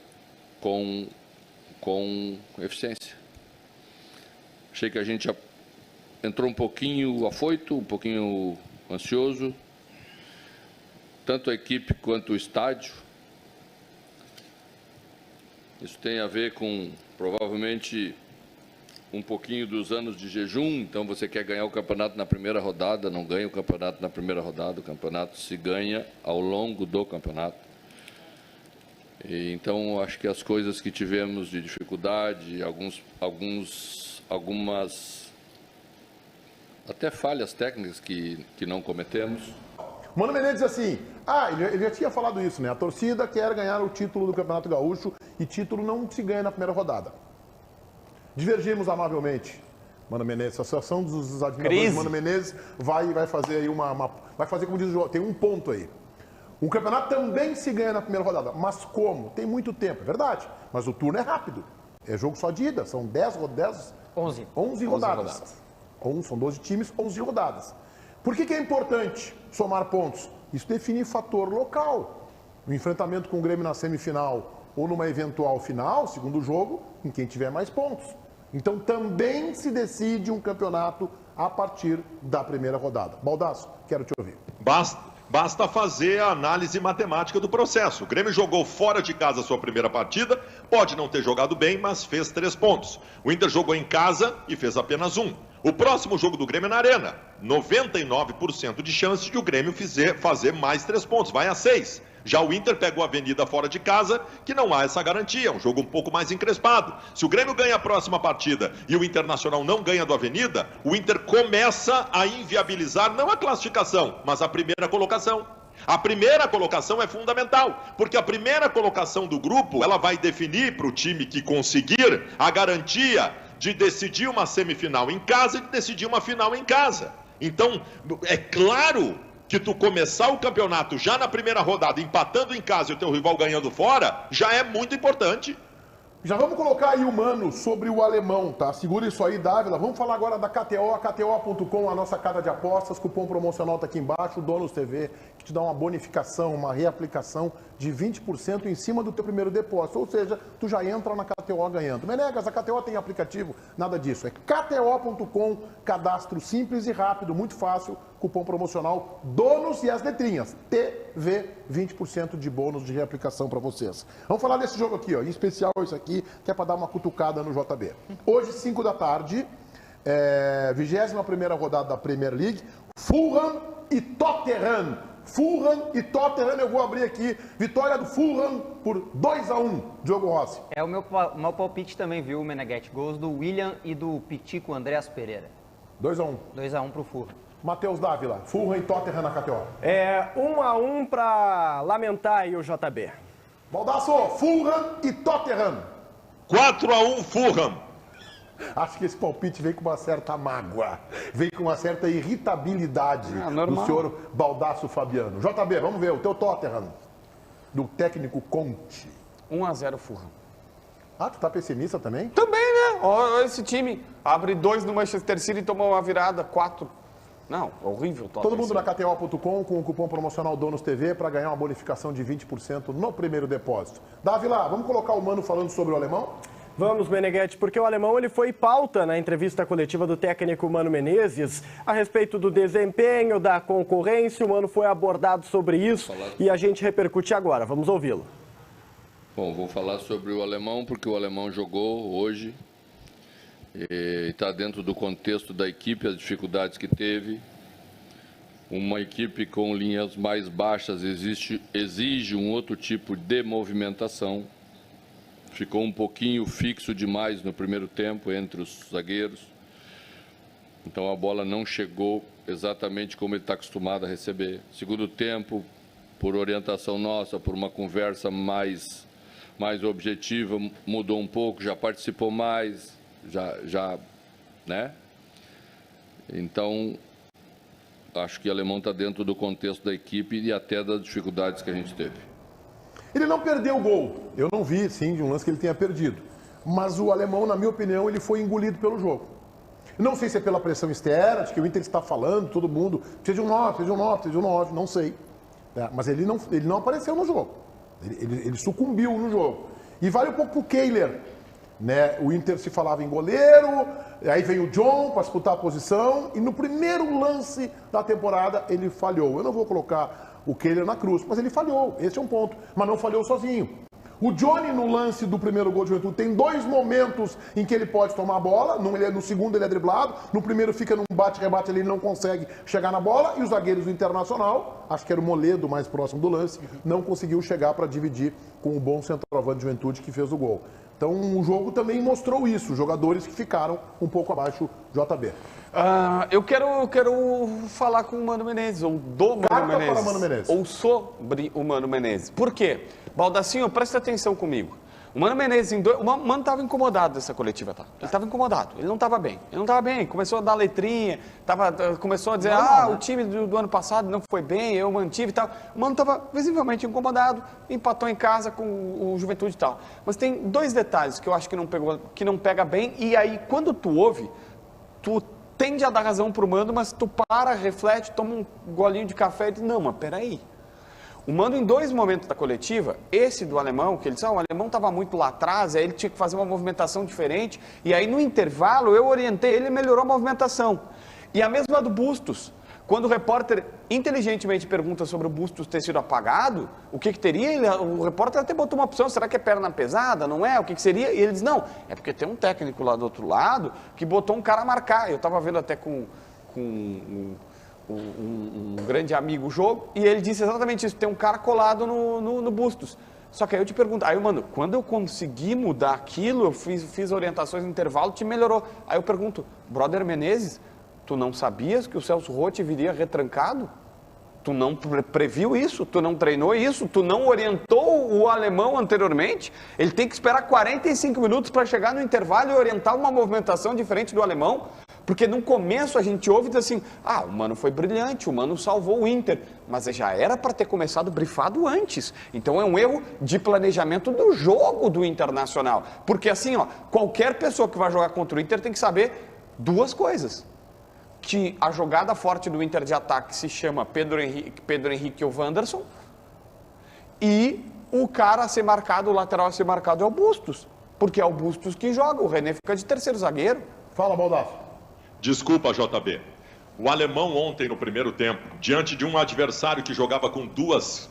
com eficiência. Achei que a gente entrou um pouquinho afoito, um pouquinho ansioso, tanto a equipe quanto o estádio. Isso tem a ver com, provavelmente, um pouquinho dos anos de jejum. Então, você quer ganhar o campeonato na primeira rodada, não ganha o campeonato na primeira rodada. O campeonato se ganha ao longo do campeonato. Então, acho que as coisas que tivemos de dificuldade, algumas até falhas técnicas que não cometemos. Mano Menezes assim, ele já tinha falado isso, né? A torcida quer ganhar o título do Campeonato Gaúcho e título não se ganha na primeira rodada. Divergimos amavelmente. Mano Menezes, a Associação dos Admiradores de Mano Menezes vai fazer aí vai fazer como diz o jogo, tem um ponto aí. O campeonato também se ganha na primeira rodada, mas como? Tem muito tempo, é verdade, mas o turno é rápido. É jogo só de ida, são 11 rodadas. São 12 times, 11 rodadas. Por que é importante somar pontos? Isso define fator local. O enfrentamento com o Grêmio na semifinal ou numa eventual final, segundo jogo, em quem tiver mais pontos. Então também se decide um campeonato a partir da primeira rodada. Baldasso, quero te ouvir. Basta fazer a análise matemática do processo. O Grêmio jogou fora de casa a sua primeira partida, pode não ter jogado bem, mas fez 3 pontos. O Inter jogou em casa e fez apenas 1. O próximo jogo do Grêmio é na Arena. 99% de chance de o Grêmio fazer mais 3 pontos, vai a 6. Já o Inter pegou a Avenida fora de casa, que não há essa garantia, é um jogo um pouco mais encrespado. Se o Grêmio ganha a próxima partida e o Internacional não ganha do Avenida, o Inter começa a inviabilizar não a classificação, mas a primeira colocação. A primeira colocação é fundamental, porque a primeira colocação do grupo, ela vai definir para o time que conseguir a garantia de decidir uma semifinal em casa e de decidir uma final em casa. Então, é claro que tu começar o campeonato já na primeira rodada, empatando em casa e o teu rival ganhando fora, já é muito importante. Já vamos colocar aí o Mano sobre o alemão, tá? Segura isso aí, Dávila. Vamos falar agora da KTO, KTO.com, a nossa casa de apostas. Cupom promocional tá aqui embaixo, o Donos TV, que te dá uma bonificação, uma reaplicação de 20% em cima do teu primeiro depósito. Ou seja, tu já entra na KTO ganhando. Menegas, a KTO tem aplicativo? Nada disso. É KTO.com, cadastro simples e rápido, muito fácil. Cupom promocional Donos e as letrinhas. TV, 20% de bônus de reaplicação para vocês. Vamos falar desse jogo aqui, ó, em especial isso aqui, que é para dar uma cutucada no JB. Hoje, 5 da tarde, 21ª rodada da Premier League, Fulham e Tottenham. Fulham e Tottenham, eu vou abrir aqui. Vitória do Fulham por 2-1, Diogo Rossi. É o meu palpite também, viu, Meneghetti? Gols do William e do Pitico Andréas Pereira. 2-1. 2-1 pro Fulham. Matheus Dávila, Fulham e Tottenham na KTO. 1-1 para lamentar aí o JB. Baldasso, Fulham e Tottenham. 4-1 Fulham. Acho que esse palpite vem com uma certa mágoa, vem com uma certa irritabilidade do senhor Baldasso Fabiano. JB, vamos ver, o teu Tottenham, do técnico Conte. 1-0 Fulham. Ah, tu tá pessimista também? Também, né? Olha esse time. Abre 2 no Manchester City e toma uma virada, 4. Não, horrível. Todo mundo na KTO.com com o cupom promocional DONOSTV para ganhar uma bonificação de 20% no primeiro depósito. Davi lá, vamos colocar o Mano falando sobre o alemão? Vamos, Meneghetti, porque o alemão ele foi pauta na entrevista coletiva do técnico Mano Menezes a respeito do desempenho, da concorrência. O Mano foi abordado sobre isso e a gente repercute agora. Vamos ouvi-lo. Bom, vou falar sobre o alemão porque o alemão jogou hoje e está dentro do contexto da equipe, as dificuldades que teve. Uma equipe com linhas mais baixas exige um outro tipo de movimentação. Ficou um pouquinho fixo demais no primeiro tempo entre os zagueiros. Então a bola não chegou exatamente como ele está acostumado a receber. Segundo tempo, por orientação nossa, por uma conversa mais objetiva, mudou um pouco, já participou mais, né? Então, acho que o alemão está dentro do contexto da equipe e até das dificuldades que a gente teve. Ele não perdeu o gol. Eu não vi, sim, de um lance que ele tenha perdido. Mas o alemão, na minha opinião, ele foi engolido pelo jogo. Não sei se é pela pressão externa, de que o Inter está falando, todo mundo, precisa de um 9, precisa de um 9, precisa de um 9, não sei. Mas ele não apareceu no jogo. Ele sucumbiu no jogo. E vale um pouco pro Kehler. Né? O Inter se falava em goleiro, aí veio o John para disputar a posição, e no primeiro lance da temporada ele falhou. Eu não vou colocar o Kehler na cruz, mas ele falhou, esse é um ponto, mas não falhou sozinho. O Johnny, no lance do primeiro gol de Juventude, tem 2 momentos em que ele pode tomar a bola. No segundo ele é driblado, no primeiro fica num bate-rebate, ele não consegue chegar na bola, e os zagueiros do Internacional, acho que era o Moledo mais próximo do lance, não conseguiu chegar para dividir com o bom centroavante de Juventude que fez o gol. Então o jogo também mostrou isso, jogadores que ficaram um pouco abaixo JB. Eu quero falar com o Mano Menezes, ou do Mano Menezes, ou sobre o Mano Menezes. Por quê? Baldacinho, presta atenção comigo. O Mano Menezes, o Mano estava incomodado dessa coletiva, tá? Ele estava incomodado, ele não estava bem. Ele não estava bem, começou a dar letrinha, começou a dizer, o time do ano passado não foi bem, eu mantive e tal. O Mano estava visivelmente incomodado, empatou em casa com o Juventude e tal. Mas tem 2 detalhes que eu acho que não pega bem, e aí quando tu ouve, tu tende a dar razão pro Mano, mas tu para, reflete, toma um golinho de café e diz, não, mas peraí. O Mano, em 2 momentos da coletiva, esse do alemão, que ele disse, o alemão estava muito lá atrás, aí ele tinha que fazer uma movimentação diferente, e aí no intervalo eu orientei ele, melhorou a movimentação. E a mesma do Bustos. Quando o repórter inteligentemente pergunta sobre o Bustos ter sido apagado, o que teria? O repórter até botou uma opção, será que é perna pesada? Não é? O que seria? E ele diz, não, é porque tem um técnico lá do outro lado que botou um cara a marcar. Eu estava vendo até com um grande amigo o jogo, e ele disse exatamente isso, tem um cara colado no Bustos. Só que aí eu te pergunto, mano, quando eu consegui mudar aquilo, eu fiz orientações no intervalo, te melhorou. Aí eu pergunto, brother Menezes, tu não sabias que o Celso Roth viria retrancado? Tu não previu isso? Tu não treinou isso? Tu não orientou o alemão anteriormente? Ele tem que esperar 45 minutos para chegar no intervalo e orientar uma movimentação diferente do alemão? Porque no começo a gente ouve e diz assim, o Mano foi brilhante, o Mano salvou o Inter, mas já era para ter começado brifado antes. Então é um erro de planejamento do jogo do Internacional. Porque assim, qualquer pessoa que vai jogar contra o Inter tem que saber 2 coisas. Que a jogada forte do Inter de ataque se chama Pedro Henrique ou Wanderson, e o cara a ser marcado, o lateral a ser marcado é o Bustos, porque é o Bustos que joga, o René fica de terceiro zagueiro. Fala, Baldassi. Desculpa, JB. O alemão ontem no primeiro tempo, diante de um adversário que jogava com 2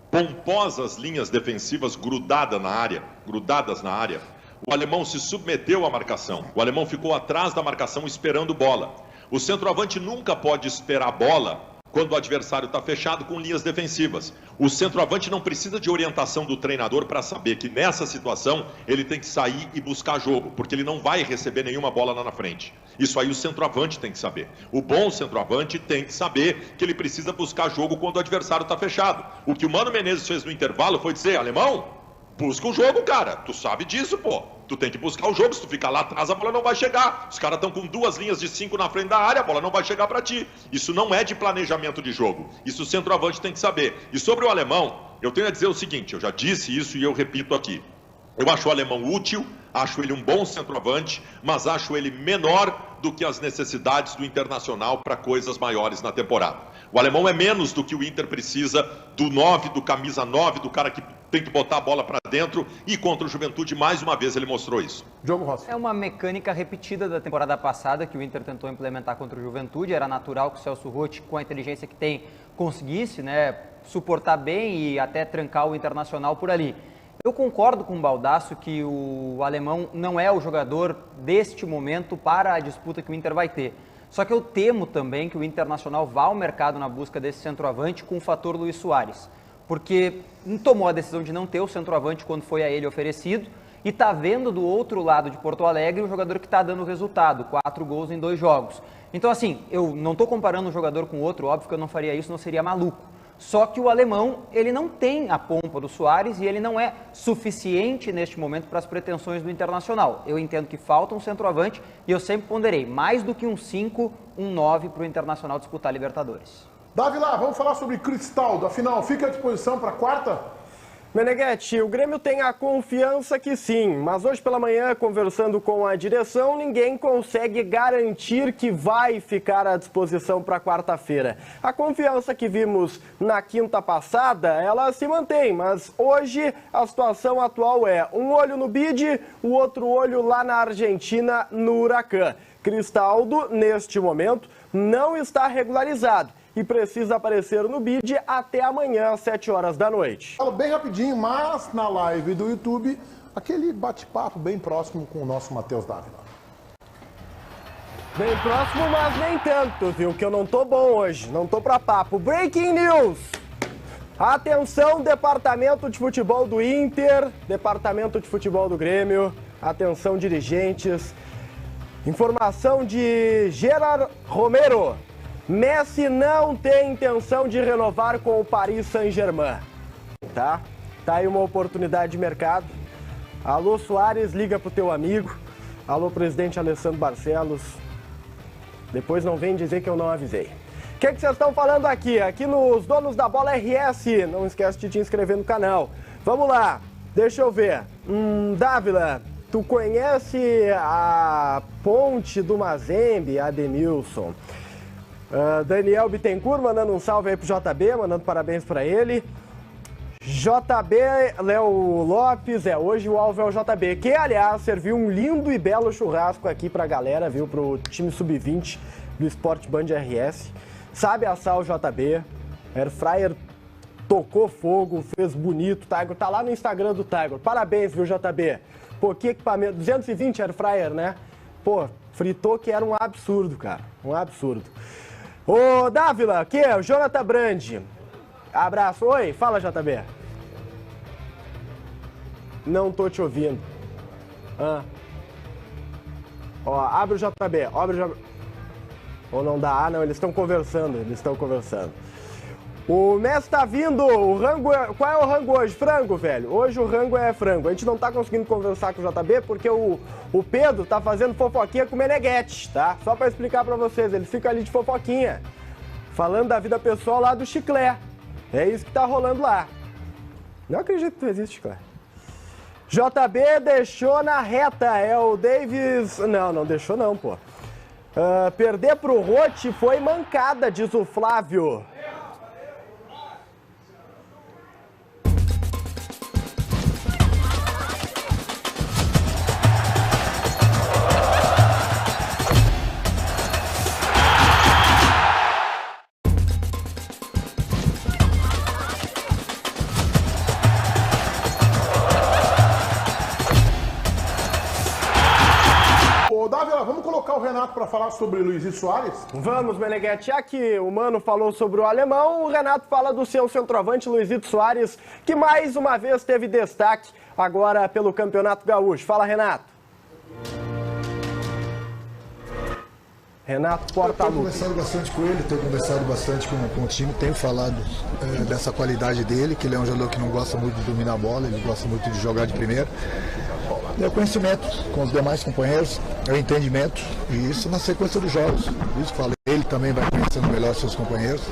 pomposas linhas defensivas grudadas na área, o alemão se submeteu à marcação, o alemão ficou atrás da marcação esperando bola. O centroavante nunca pode esperar a bola quando o adversário está fechado com linhas defensivas. O centroavante não precisa de orientação do treinador para saber que nessa situação ele tem que sair e buscar jogo, porque ele não vai receber nenhuma bola lá na frente. Isso aí o centroavante tem que saber. O bom centroavante tem que saber que ele precisa buscar jogo quando o adversário está fechado. O que o Mano Menezes fez no intervalo foi dizer, alemão, busca o jogo, cara. Tu sabe disso, pô. Tu tem que buscar o jogo, se tu ficar lá atrás a bola não vai chegar. Os caras estão com 2 linhas de 5 na frente da área, a bola não vai chegar para ti. Isso não é de planejamento de jogo, isso o centroavante tem que saber. E sobre o alemão, eu tenho a dizer o seguinte, eu já disse isso e eu repito aqui. Eu acho o alemão útil, Acho ele um bom centroavante, mas acho ele menor do que as necessidades do Internacional para coisas maiores na temporada. O alemão é menos do que o Inter precisa do 9, do camisa 9, do cara que tem que botar a bola para dentro, e contra o Juventude, mais uma vez, ele mostrou isso. Diogo Rossi. É uma mecânica repetida da temporada passada que o Inter tentou implementar contra o Juventude. Era natural que o Celso Roth, com a inteligência que tem, conseguisse, né, suportar bem e até trancar o Internacional por ali. Eu concordo com o Baldasso que o alemão não é o jogador deste momento para a disputa que o Inter vai ter. Só que eu temo também que o Internacional vá ao mercado na busca desse centroavante com o fator Luis Soares. Porque tomou a decisão de não ter o centroavante quando foi a ele oferecido e está vendo do outro lado de Porto Alegre o jogador que está dando resultado, 4 gols em 2 jogos. Então assim, eu não estou comparando um jogador com outro, óbvio que eu não faria isso, não seria maluco. Só que o alemão, ele não tem a pompa do Soares e ele não é suficiente neste momento para as pretensões do Internacional. Eu entendo que falta um centroavante e eu sempre ponderei, mais do que um 5, um 9 para o Internacional disputar a Libertadores. Dávila, vamos falar sobre Cristaldo. Afinal, fica à disposição para quarta? Meneghetti, o Grêmio tem a confiança que sim, mas hoje pela manhã, conversando com a direção, ninguém consegue garantir que vai ficar à disposição para quarta-feira. A confiança que vimos na quinta passada, ela se mantém, mas hoje a situação atual é um olho no bid, o outro olho lá na Argentina, no Huracan. Cristaldo, neste momento, não está regularizado e precisa aparecer no bid até amanhã, às 7 horas da noite. Falo bem rapidinho, mas na live do YouTube, aquele bate-papo bem próximo com o nosso Matheus Dávila. Bem próximo, mas nem tanto, viu? Que eu não tô bom hoje, não tô pra papo. Breaking news! Atenção, departamento de futebol do Inter, departamento de futebol do Grêmio, atenção, dirigentes. Informação de Gerard Romero. Messi não tem intenção de renovar com o Paris Saint-Germain. Tá aí uma oportunidade de mercado. Alô, Soares, liga pro teu amigo. Alô, presidente Alessandro Barcelos. Depois não vem dizer que eu não avisei. O que vocês estão falando aqui? Aqui nos Donos da Bola RS. Não esquece de te inscrever no canal. Vamos lá, deixa eu ver. Dávila, tu conhece a Ponte do Mazembe, Ademilson? Daniel Bittencourt mandando um salve aí pro JB, mandando parabéns pra ele. JB, Léo Lopes, hoje o alvo é o JB, que aliás serviu um lindo e belo churrasco aqui pra galera, viu, pro time sub-20 do Sport Band RS. Sabe assar o JB, Airfryer tocou fogo, fez bonito, Tiger, tá lá no Instagram do Tiger. Parabéns, viu, JB? Pô, que equipamento, 220 Airfryer, né? Pô, fritou que era um absurdo, cara, um absurdo. Ô, Dávila, aqui é o Jonathan Brandi. Abraço. Oi, fala, JB. Não tô te ouvindo. Ó, abre o JB, abre o JB. Ou não dá? Não, eles estão conversando, O Messi tá vindo, o rango qual é o rango hoje? Frango, velho. Hoje o rango é frango. A gente não tá conseguindo conversar com o JB porque o Pedro tá fazendo fofoquinha com o Meneghetti, tá? Só pra explicar pra vocês, ele fica ali de fofoquinha. Falando da vida pessoal lá do Chiclé. É isso que tá rolando lá. Não acredito que tu existe, Chiclé. JB deixou na reta, é o Davis... Não deixou não, pô. Perder pro Roth foi mancada, diz o Flávio. Vamos colocar o Renato para falar sobre Luizito Soares? Vamos, Meneghetti. Já que o Mano falou sobre o alemão, o Renato fala do seu centroavante Luizito Soares, que mais uma vez teve destaque agora pelo Campeonato Gaúcho. Fala, Renato. Renato Portaluppi. Tenho conversado bastante com ele, tenho conversado bastante com o time, tenho falado dessa qualidade dele, que ele é um jogador que não gosta muito de dominar a bola, ele gosta muito de jogar de primeira. É o conhecimento com os demais companheiros, é o entendimento, e isso na sequência dos jogos. Isso fala, ele também vai conhecendo melhor seus companheiros.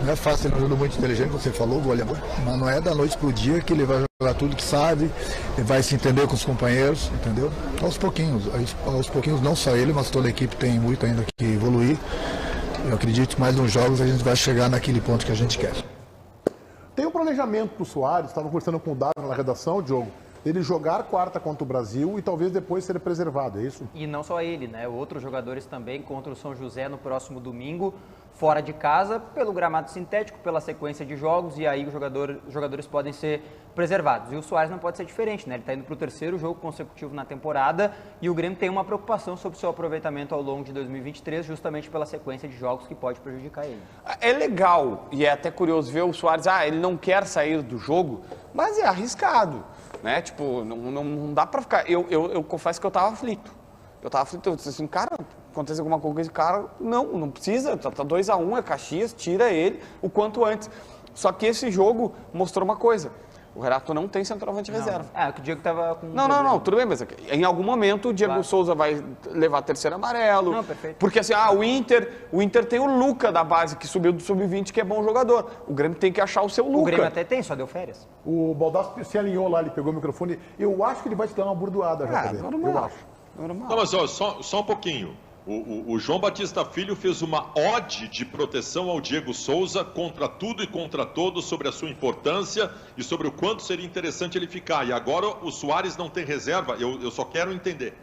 Não é fácil, ele é um jogador muito inteligente, você falou, goleador, mas não é da noite pro dia que ele vai jogar tudo que sabe, vai se entender com os companheiros, entendeu? Aos pouquinhos não só ele, mas toda a equipe tem muito ainda que evoluir. Eu acredito que mais nos jogos a gente vai chegar naquele ponto que a gente quer. Tem um planejamento para o Soares, estava conversando com o Davi na redação, Diogo, ele jogar quarta contra o Brasil e talvez depois ser preservado, é isso? E não só ele, né? Outros jogadores também contra o São José no próximo domingo, fora de casa, pelo gramado sintético, pela sequência de jogos, e aí os jogadores podem ser preservados. E o Soares não pode ser diferente, né? Ele está indo para o 3º jogo consecutivo na temporada e o Grêmio tem uma preocupação sobre o seu aproveitamento ao longo de 2023, justamente pela sequência de jogos que pode prejudicar ele. É legal e é até curioso ver o Soares, ele não quer sair do jogo, mas é arriscado, né? Tipo, não dá para ficar... Eu confesso que eu estava aflito. Eu disse assim, cara, acontece alguma coisa com esse cara, não precisa, tá 2-1, é Caxias, tira ele o quanto antes. Só que esse jogo mostrou uma coisa, o Renato não tem centroavante reserva. Que o Diego estava com... Não, tudo bem, mas em algum momento o Diego Souza vai levar terceiro amarelo. Não, perfeito. Porque assim, o Inter tem o Luca da base, que subiu do sub-20, que é bom jogador. O Grêmio tem que achar o seu Luca. O Grêmio até tem, só deu férias. O Baldassi se alinhou lá, ele pegou o microfone. Eu acho que ele vai te dar uma burdoada, JB. Normal. Eu acho. Normal. Não, mas só um pouquinho. O João Batista Filho fez uma ode de proteção ao Diego Souza contra tudo e contra todos, sobre a sua importância e sobre o quanto seria interessante ele ficar. E agora o Soares não tem reserva, eu só quero entender.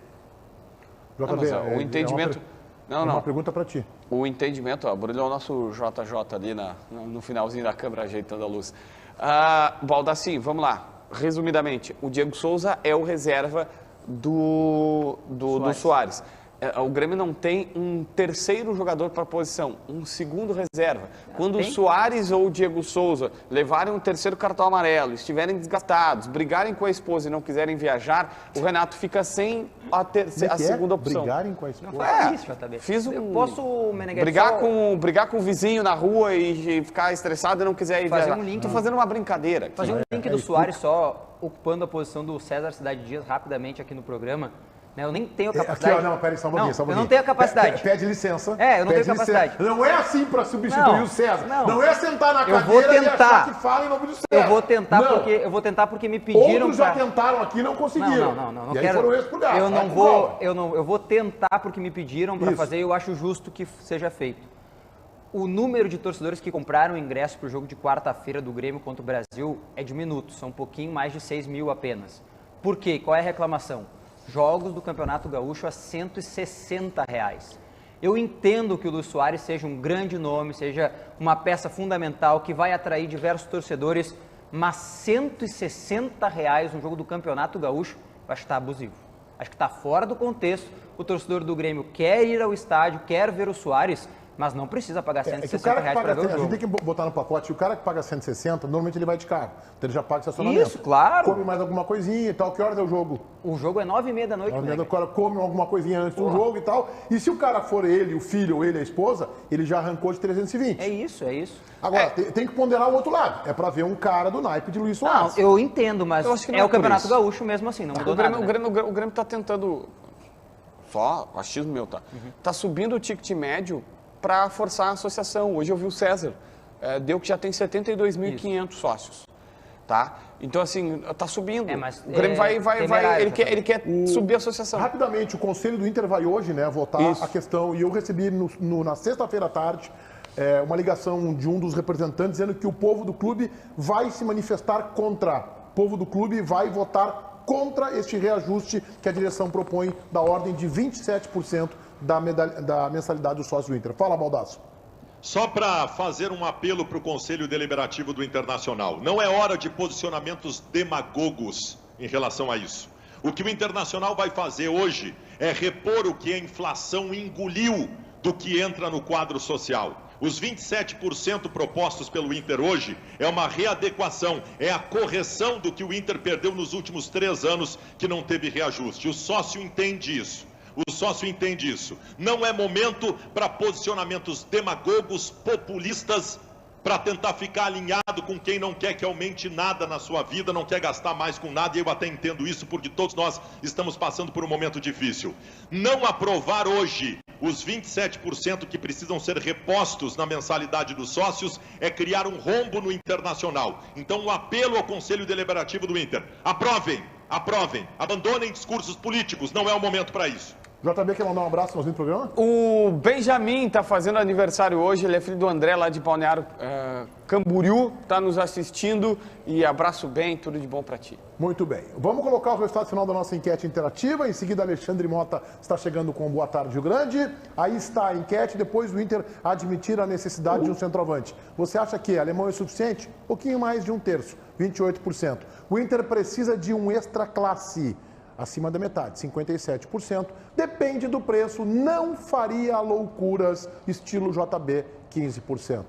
JB, o entendimento... Uma pergunta para ti. O entendimento, brilhou o nosso JJ ali no finalzinho da câmera, ajeitando a luz. Baldassi, vamos lá. Resumidamente, o Diego Souza é o reserva do Soares. O Grêmio não tem um terceiro jogador para a posição, um segundo reserva. Quando o Soares ou o Diego Souza levarem um terceiro cartão amarelo, estiverem desgastados, brigarem com a esposa e não quiserem viajar, o Renato fica sem a segunda opção. Brigarem com a esposa? Não faz isso, JB. Eu posso, Meneghetti, brigar com o vizinho na rua e ficar estressado e não quiser ir viajar. Estou fazendo uma brincadeira aqui. Fazer um link do Soares só ocupando a posição do César Cidade Dias rapidamente aqui no programa. Eu nem tenho capacidade. Aqui, peraí, só um pouquinho. Eu não tenho a capacidade. Pede licença. Eu não tenho capacidade. Licença. Não é assim para substituir o César. Não é sentar na cadeira vou tentar. E achar que fala em nome do César. Eu vou tentar porque me pediram. Outros já tentaram aqui e não conseguiram. Não e quero. Aí foram expurgados. Eu vou tentar porque me pediram para fazer e eu acho justo que seja feito. O número de torcedores que compraram ingresso para o jogo de quarta-feira do Grêmio contra o Brasil é diminuto, são um pouquinho mais de 6 mil apenas. Por quê? Qual é a reclamação? Jogos do Campeonato Gaúcho a R$160. Eu entendo que o Luiz Soares seja um grande nome, seja uma peça fundamental que vai atrair diversos torcedores, mas R$160 no jogo do Campeonato Gaúcho, eu acho que está abusivo. Acho que está fora do contexto. O torcedor do Grêmio quer ir ao estádio, quer ver o Soares, mas não precisa pagar R$160 para ver o jogo. A gente tem que botar no pacote, o cara que paga 160, normalmente ele vai de carro. Então ele já paga estacionamento. Isso, claro. Come mais alguma coisinha e tal. Que horas é o jogo? O jogo é 9h30 da noite, né? O cara come alguma coisinha antes do jogo e tal. E se o cara for ele, o filho, ou ele, a esposa, ele já arrancou de 320. É isso. Agora, tem que ponderar o outro lado. É para ver um cara do naipe de Luiz Soares. Não, eu entendo, mas é o Campeonato Gaúcho mesmo assim, não mudou nada. O Grêmio tá tentando, só achismo meu, tá? Tá subindo o ticket médio para forçar a associação. Hoje eu vi o César, deu que já tem 72.500 sócios, tá? Então, assim, tá subindo. Mas o Grêmio ele quer subir a associação. Rapidamente, o Conselho do Inter vai hoje, né, votar a questão, e eu recebi na sexta-feira à tarde uma ligação de um dos representantes dizendo que o povo do clube vai se manifestar contra. O povo do clube vai votar contra este reajuste que a direção propõe da ordem de 27% da mensalidade do sócio do Inter. Fala, Baldasso. Só para fazer um apelo para o Conselho Deliberativo do Internacional. Não é hora de posicionamentos demagogos em relação a isso. O que o Internacional vai fazer hoje é repor o que a inflação engoliu do que entra no quadro social. Os 27% propostos pelo Inter hoje é uma readequação, é a correção do que o Inter perdeu nos últimos 3 anos que não teve reajuste. O sócio entende isso. Não é momento para posicionamentos demagogos, populistas, para tentar ficar alinhado com quem não quer que aumente nada na sua vida, não quer gastar mais com nada, e eu até entendo isso porque todos nós estamos passando por um momento difícil. Não aprovar hoje os 27% que precisam ser repostos na mensalidade dos sócios é criar um rombo no Internacional. Então, um apelo ao Conselho Deliberativo do Inter: aprovem, abandonem discursos políticos, não é o momento para isso. JB quer mandar um abraço no programa? O Benjamin está fazendo aniversário hoje, ele é filho do André, lá de Balneário Camboriú, está nos assistindo e abraço bem, tudo de bom para ti. Muito bem. Vamos colocar o resultado final da nossa enquete interativa. Em seguida, Alexandre Mota está chegando com Boa Tarde Rio Grande. Aí está a enquete, depois do Inter admitir a necessidade de um centroavante. Você acha que alemão é suficiente? Um pouquinho mais de um terço, 28%. O Inter precisa de um extra classe. Acima da metade, 57%. Depende do preço, não faria loucuras, estilo JB, 15%.